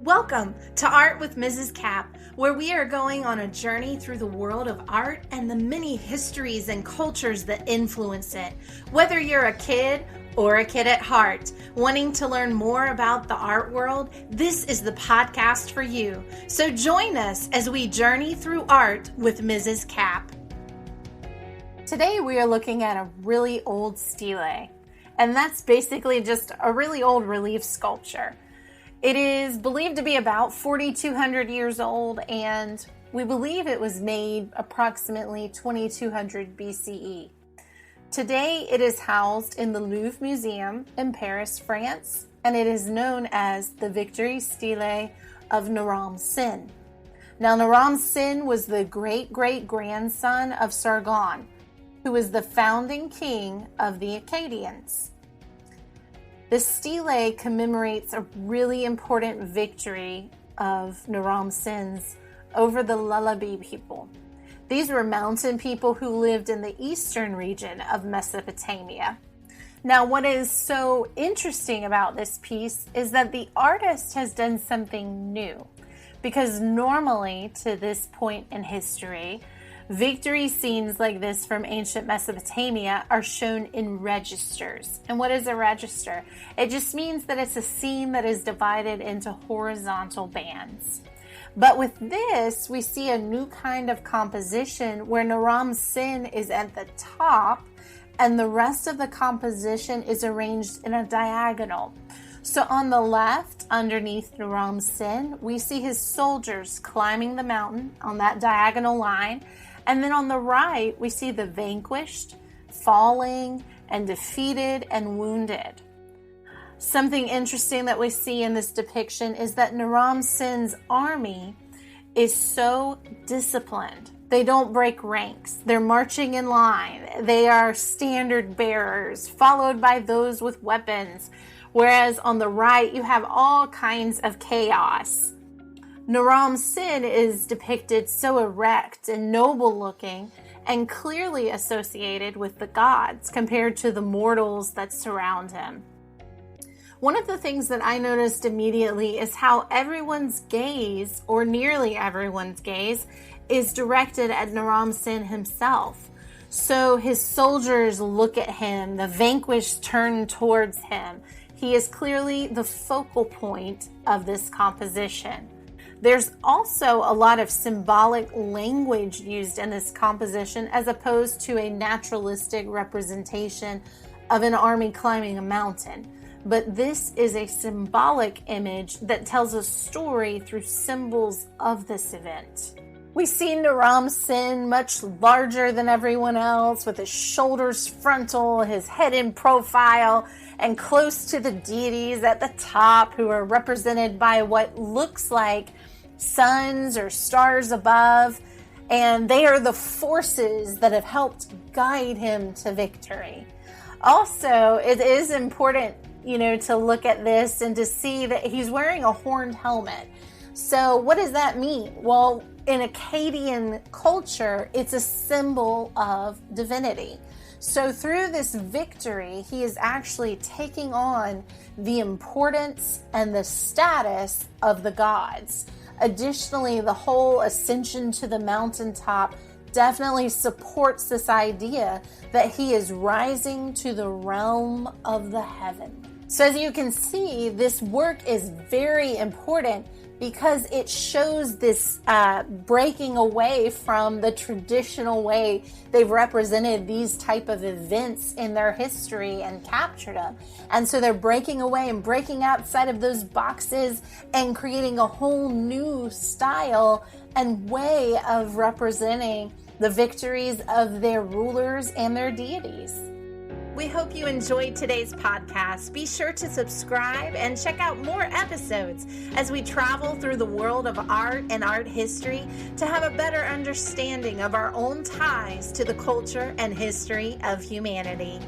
Welcome to Art with Mrs. Cap, where we are going on a journey through the world of art and the many histories and cultures that influence it. Whether you're a kid or a kid at heart, wanting to learn more about the art world, this is the podcast for you. So join us as we journey through art with Mrs. Cap. Today we are looking at a really old stele, and that's basically just a really old relief sculpture. It is believed to be about 4,200 years old, and we believe it was made approximately 2200 BCE. Today, it is housed in the Louvre Museum in Paris, France, and it is known as the Victory Stele of Naram Sin. Now, Naram Sin was the great-great-grandson of Sargon, who was the founding king of the Akkadians. The stele commemorates a really important victory of Naram Sin's over the Lullaby people. These were mountain people who lived in the eastern region of Mesopotamia. Now, what is so interesting about this piece is that the artist has done something new, because normally to this point in history, victory scenes like this from ancient Mesopotamia are shown in registers. And what is a register? It just means that it's a scene that is divided into horizontal bands. But with this, we see a new kind of composition where Naram Sin is at the top and the rest of the composition is arranged in a diagonal. So on the left, underneath Naram Sin, we see his soldiers climbing the mountain on that diagonal line. And then on the right, we see the vanquished, falling, and defeated and wounded. Something interesting that we see in this depiction is that Naram Sin's army is so disciplined. They don't break ranks. They're marching in line. They are standard bearers, followed by those with weapons. Whereas on the right, you have all kinds of chaos. Naram Sin is depicted so erect and noble looking and clearly associated with the gods compared to the mortals that surround him. One of the things that I noticed immediately is how everyone's gaze, or nearly everyone's gaze, is directed at Naram Sin himself. So his soldiers look at him, the vanquished turn towards him. He is clearly the focal point of this composition. There's also a lot of symbolic language used in this composition as opposed to a naturalistic representation of an army climbing a mountain. But this is a symbolic image that tells a story through symbols of this event. We see Naram Sin much larger than everyone else, with his shoulders frontal, his head in profile, and close to the deities at the top, who are represented by what looks like suns or stars above, and they are the forces that have helped guide him to victory. Also, it is important, to look at this and to see that he's wearing a horned helmet. So what does that mean? Well, in Akkadian culture, it's a symbol of divinity. So through this victory, he is actually taking on the importance and the status of the gods. Additionally, the whole ascension to the mountaintop definitely supports this idea that he is rising to the realm of the heaven. So as you can see, this work is very important because it shows this breaking away from the traditional way they've represented these type of events in their history and captured them. And so they're breaking away and breaking outside of those boxes and creating a whole new style and way of representing the victories of their rulers and their deities. We hope you enjoyed today's podcast. Be sure to subscribe and check out more episodes as we travel through the world of art and art history to have a better understanding of our own ties to the culture and history of humanity.